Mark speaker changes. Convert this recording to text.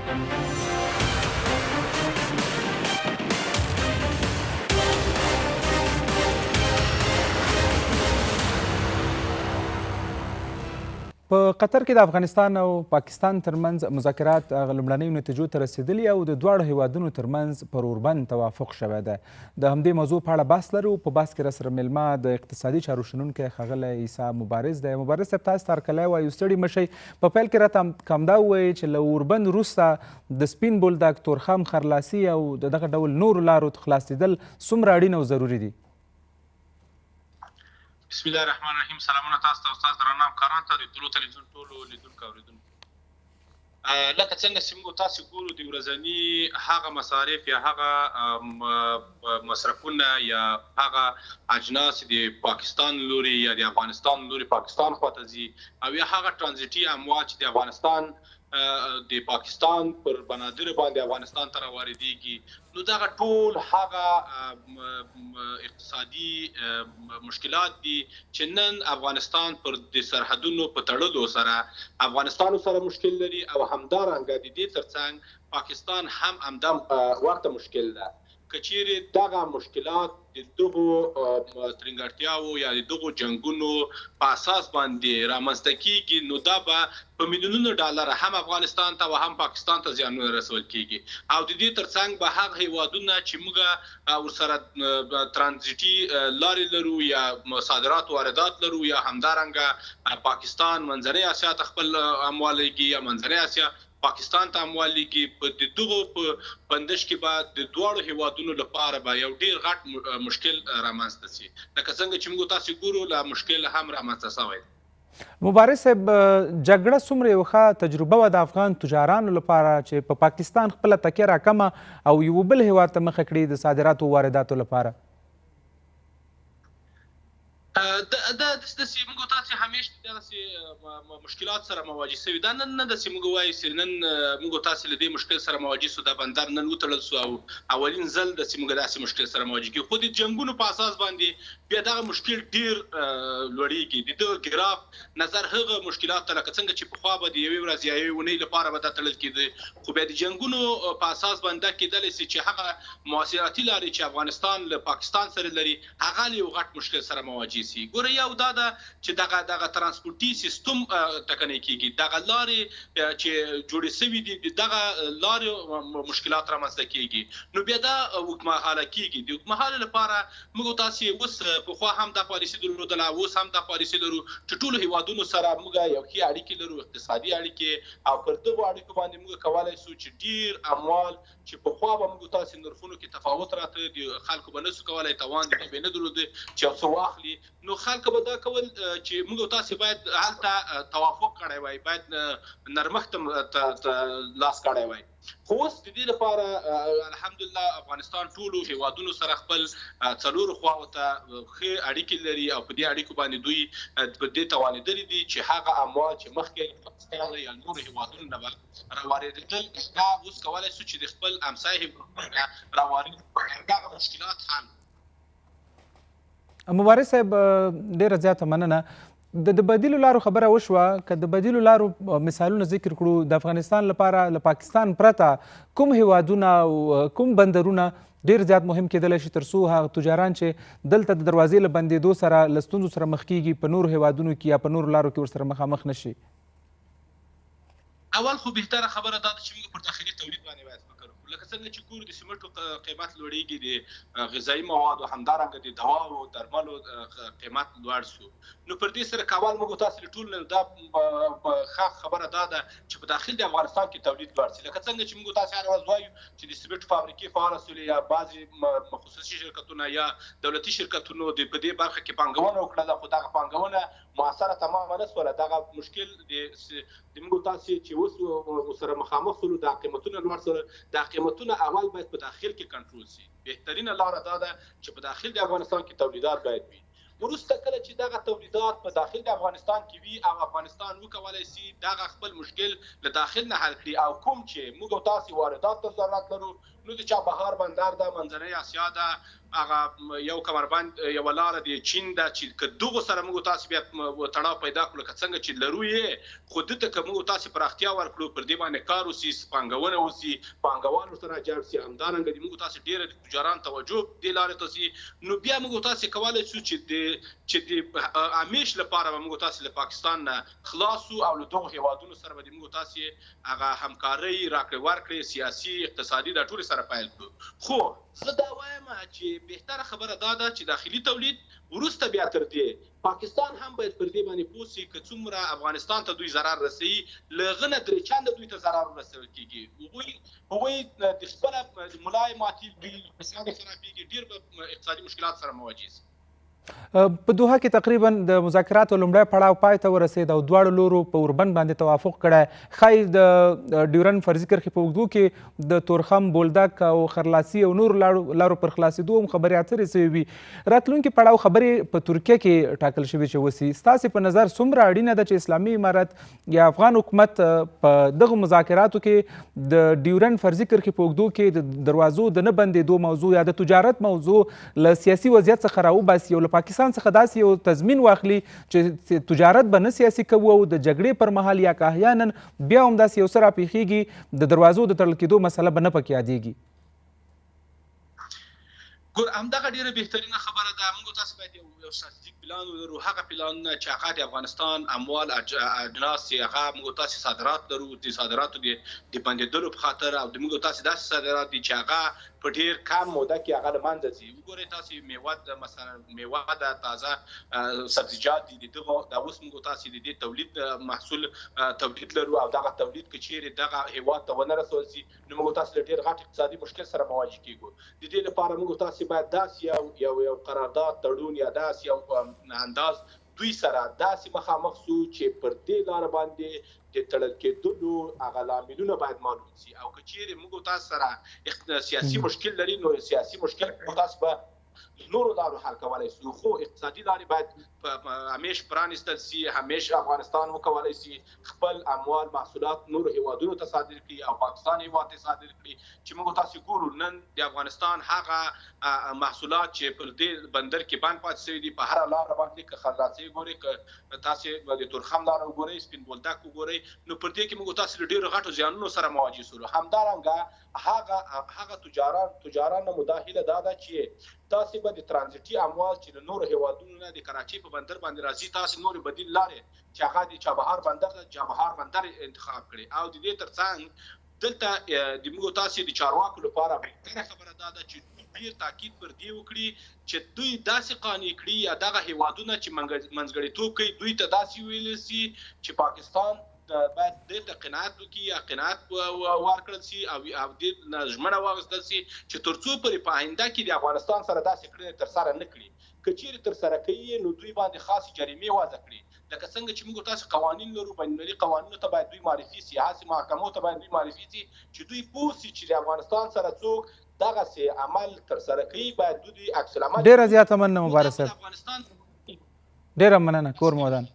Speaker 1: په قطر کې د افغانستان او پاکستان ترمنځ مذاکرات لومړنیو نتیجو ته رسېدلي او د دواړو هیوادونو ترمنځ پر اوربند توافق شوی دی. د همدې موضوع په اړه بحث لرو. په بحث کې راسره میلمه د اقتصادي چارو شنونکی ښاغلی عیسی مبارز دی. مبارز صاحب، تاسو ته هرکلی وایو، ستړي مه شئ. په پیل کې راته همدا ووایئ چې له اوربند وروسته د سپین بولدک، تورخم، خرلاسي او د دغه ډول نورو لارو خلاصېدل څومره اړین او ضروري دي؟
Speaker 2: بسم الله الرحمن الرحیم. سلامونه تاسو ته، استاد درانه همکارانو ته، د طلوع تلویزیون ټولو لیدونکو اورېدونکو. لکه څنګه چې موږ تاسو ګورو، د ورځني هغه مصارف یا هغه مصرفونه یا هغه اجناس د پاکستان لوري یا د افغانستان لوري پاکستان خواته ځي، او یا هغه ترانزیټي اموال چې د افغانستان د پاکستان پر بنادر باندې افغانستان ته راواردېږي، نو دغه ټول هغه اقتصادي مشکلات دي چې نن افغانستان پر د سرحدونو په تړلو سره افغانستان سره مشکل لري، او همدارنګه د دې ترڅنګ پاکستان هم همدا ورته مشکل ده. که چیرې دغه مشکلات د دغو ترنګارتیاوو یا د دغو جنګونو په اساس باندې رامنځته کیږي، نو دا به په میلیونونو ډالر هم افغانستان ته او هم پاکستان ته زیانونه رسول کیږي. او د دې ترڅنګ به هغه هیوادونه چې موږ ورسره ترانزیټي لارې لرو یا صادرات واردات لرو، یا همدارنګه پاکستان منځنۍ اسیا ته خپل اموال لېږي یا منځنۍ اسیا پاکستان ته اموال لېږي، په دغو په بندش کې به د دواړو هیوادونو لپاره به یو ډېر غټ مشکل رامنځته شي. لکه څنګه چې موږ تاسو ګورو، لا مشکل هم رامنځته شوی دی.
Speaker 1: مبارز صاحب، جګړه څومره یو ښه تجربه وه د افغان تجارانو لپاره چې په پاکستان خپله تکیه راکمه او یو بل هیواد ته مخه کړي د صادراتو وارداتو لپاره؟
Speaker 2: دا داسې موږ تاسې همیشه دغسې مشکلات سره مواجه سوي. دا نن نه داسې موږ وایو چې نن موږ تاسې له دې مشکل سره مواجه سو، دا بندر نن وتړل سو او اولین ځل داسې موږ داسې مشکل سره مواجه کیږو. خو د جنګونو په اساس باندې بیا دغه مشکل ډېر لوړېږي. د دغه ګراف نظر هغه مشکلات ته لکه څنګه چې پخوا به د یوې ورځې یا یوې اونۍ لپاره به دا تړل کېده، خو بیا د جنګونو په اساس باندې دا کېدلی سي چې هغه مواصلاتي لارې چې افغانستان له پاکستان سره لري، هغه له یو غټ مشکل سره مواجه سي. ګوره، یو دا ده چې دغه ترانسپورټي سیستم ټکنی کېږي. دغه لارې چې جوړې سوي دي، دغه لارې مشکلات رامنځته کېږي، نو بیا دا اوږدمهاله کېږي. د اوږدمهاله لپاره موږ تاسې اوس پخوا هم دا پالیسي درلودله، اوس هم دا پالیسي لرو چې ټولو هیوادونو سره موږ یو ښې اړیکې لرو، اقتصادي اړیکې، او پر دغو اړیکو باندې موږ کولی سو چې ډېر اموال چې پخوا به موږ تاسې نرخونو کې تفاوت راته، د خلکو به نسو کولی، توان د به نه درلوده چې یو څه واخلي، نو خلک به دا کول چې موږ تاسې باید هلته توافق کړی وای، باید نرمښت ته لاس کړی وای. خو اوس د دې لپاره الحمدلله افغانستان ټولو هیوادونو سره خپل څلورو خواو ته ښې اړیکې لري، او په دې اړیکو باندې دوی په دې توانېدلي دي چې هغه اموال چې مخکې پاکستان یا نورو هیوادونو نه به راواردېدل، دا اوس کولی سو چې د خپل همسایه هیوادونو نه راواردېږي، دغه مشکلات حل.
Speaker 1: مبارز صاحب، ډېره زیاته مننه. د بدیلو لارو خبره وشوه. که د بدیلو لارو مثالونه ذکر کړو، د افغانستان لپاره له پاکستان پرته کوم هیوادونه او کوم بندرونه ډېر زیات مهم کېدلی شي تر څو هغه تجاران چې دلته د دروازې له بندېدو سره له ستونزو سره مخ کېږي په نورو هیوادونو کې یا په نورو لارو کې ورسره مخامخ نه شي؟
Speaker 2: اول خو بهتره خبره دا ده چې موږ پر داخلي تولید باندې باید فکر وکړو. لکه څنګه چې ګورو د سمنټو قیمت لوړېږي، د غذایي موادو همدارنګه د دواو درملو قیمت لوړ سو، نو پر دې سره کول موږ تاسو له ټول نه دا ښه خبره دا ده چې په داخل د افغانستان کې تولید لوړ سي. لکه څنګه چې موږ تاسو هر ورځ وایو چې د سمنټو فابریکې فعاله سولې، یا بعضې خصوصي شرکتونه یا دولتي شرکتونو د په دې برخه کې پانګونه وکړله، خو دغه پانګونه مؤثره تمامه نه سوله. دغه مشکل د موږ تاسو چې اوس سره مخامخ سولو، دا قیمتونه لوړ سره، دا قیمتونه اول باید په داخل کې کنټرول سي. بهترینه لاره دا ده چې په داخل د افغانستان کې تولیدات باید وي. وروسته کله چې دغه تولیدات په داخل د افغانستان کې وي او افغانستان وکولی سي دغه خپل مشکل له داخل نه حل کړي، او کوم چې موږ تاسو واردات ته ضرورت لرو، نو د چابهار بندر ده، منځنۍ اسیا ده، هغه یو کمربند یو لار دی چین دا چې کدوغه سره موږ تاسو بیا تړاو پیدا کړو که څنګه چې لرو یې خو دته که موږ تاسو پراختیا ورکړو پر دې باندې کار وسی پانګونه وسی پانګوالو سره جوړ سي همدارنګه د موږ تاسو ډیره تجاران توجه دی لارې تاسو نو بیا موږ تاسو کولای شو چې د امیش لپاره موږ تاسو له پاکستان خلاصو او له دغه هیوادونو سره به موږ تاسو هغه همکاري راکړې ورکړې سیاسي اقتصادي د ټول سره پیل کړو خو زه دا وایم چې بهتره خبره دا ده چې داخلي تولید وروسته بیا تر دې پاکستان هم باید پر دې باندې پوه شي که څومره افغانستان ته دوی ضرر رسوي له هغه نه درې چنده دوی ته ضرر رسول کېږي هغوی د خپله ملای ماتي دوی اقتصاد خرابېږي ډېر به اقتصادي مشکلات سره مواجه شي
Speaker 1: په دوحه کې تقریبا د مذاکراتو لومړی پړاو پای ته ورسېد او دواړو لورو په اوربند باندې توافق کړی ښایي د ډیورنډ فرضي کرښې په اوږدو کې د تورخم بولدک او خرلاسي او نورو لارو پر خلاصېدو هم خبرې اترې سوې وي راتلونکي پړاو خبرې په ترکیه کې ټاکل شوي چې وسي ستاسې په نظر څومره اړینه ده چې اسلامي امارت یا افغان حکومت په دغه مذاکراتو کې د ډیورنډ فرضي کرښې په اوږدو کې د دروازو د نه بندېدو موضوع یا د تجارت موضوع له سیاسي وضعیت څخه راوباسي او له پاکستان څخه داسې یو تضمین واخلي چې تجارت به نه سیاسي کوو او د جګړې پر مهال یا که احیانا بیا هم داسې یو څه راپېښېږي د دروازو د تړل کېدو مسله به نه پکې یادېږي
Speaker 2: ګور همدغه ډیره بهترینه خبره ده موږ تاسو باید یو ستراتیژیک پلان ولرو هغه پلانونه چې هغه د افغانستان اموال اجناس هغه موږ تاسو صادرات لرو د صادراتو د بندېدلو په خاطر او د موږ تاسو داسې صادرات دي چې هغه په ډیر کم موده کې هغه له منځه ځي وګورئ تاسو میوه مثلا میوه د تازه سبزیجات دي دغه د اوس موږ تاسو د دې تولید محصول تولید لرو او دغه تولید کې چیرې دغه هیواد ته ونه رسول شي نو موږ تاسو ډیر غټ اقتصادي مشکل سره مواجه کیږو د دې لپاره موږ تاسو باید داسې یو قرارداد تړون یا داسې یو انداز دوی سره داسې مخامخ سو چې پر دې لار باندې د تړل کېدلو هغه لاملونه باید معلوم شي او که چیرې موږ تاسو سره سیاسي مشکل لري نو سیاسي مشکل تاسو به نورو لارو حل کولی شو خو اقتصادي لارې باید همیش پرانیستل شي همیش افغانستان وکولی شي خپل اموال محصولات نورو هیوادونو ته صادر کړي او پاکستان هیواد ته صادر کړي چې موږ تاسو ګورو نن د افغانستان هغه محصولات چې پر دې بندر کې بند پاتې شوي دي په هره لاره باندې که خرلاسي ګورئ که تاسو د تورخم لاره وګورئ سپین بولدک وګورئ نو پر دې کې موږ تاسو له ډېرو غټو زیانونو سره مواجه شولو همدارنګه هغه تجاران مداخله دا ده چې تاسو به د ترانزیتي اموال چې له نورو هیوادونو نه د کراچۍ په بندر باندې راځي تاسو نور بدیل لارې چې هغه د چابهار بندر انتخاب کړي او د دې ترڅنګ دلته د موږ تاسو د چارواکو لپاره بهتره خبره دا ده چې ډیر تاکید پر دې وکړي چې دوی داسې قانع کړي یا دغه هیوادونه چې منځګړیتوب کوي دوی ته داسې ویل شي چې پاکستان باید دې ته قناعت وکړي یا قناعت ورکړل شي او دې ژمنه واخیستل شي چې تر څو پورې په آینده کې د افغانستان سره داسې کړنې ترسره نه کړي که چیرې ترسره کوي نو دوی باندې خاصې جریمې وضع کړي لکه څنګه چې موږ تاسو قوانین لرو بینالمللي قوانینو ته باید دوی معرفي شي هسې محکمو ته باید دوی معرفي شي چې دوی پوه شي چې د افغانستان سره څوک دغسې عمل ترسره کوي باید دوی عکس العمل
Speaker 1: ډېره زیاته مننه مبارک صاحب ډېره مننه کور مودان